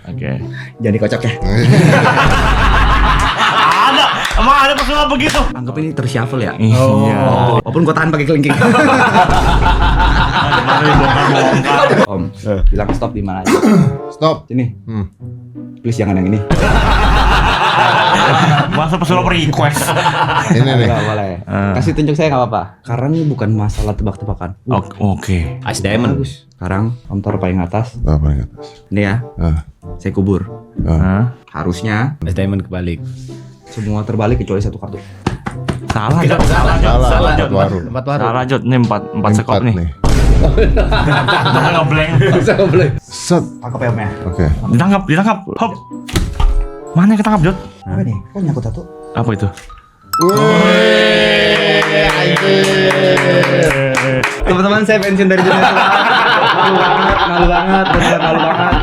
Oke. Jadi kocok ya. Ada, emang ada pesulap begitu. Anggap ini tershuffle ya. Iya. Walaupun gua tahan pakai kelingking. Baru dibongkar-bongkar. Om, bilang stop di mana aja. Stop. Sini. Please jangan yang ini. Masa pesulap request. Ini nih. Enggak boleh. Kasih tunjuk saya nggak apa-apa. Karena ini bukan masalah tebak-tebakan. Oke. Ice Diamond. Bagus. Sekarang Om taruh paling atas. Oh, paling atas. Ini ya. Saya kubur. Hah? Harusnya Ice Diamond kebalik. semua terbalik kecuali satu kartu. Salah, Jod. Salah. Empat waru. Tempat baru. Salah, Jod. Ini empat sekop nih. Jangan ngeblank. Bisa boleh. Set. Tangkap ya Om ya. Oke. Ditangkap. Hop. Mana yang ketangkap, Jod? Apa nih? Kok nyangkut satu? Apa itu? Teman-teman saya pensiun dari dunia. Malu banget, beneran malu banget.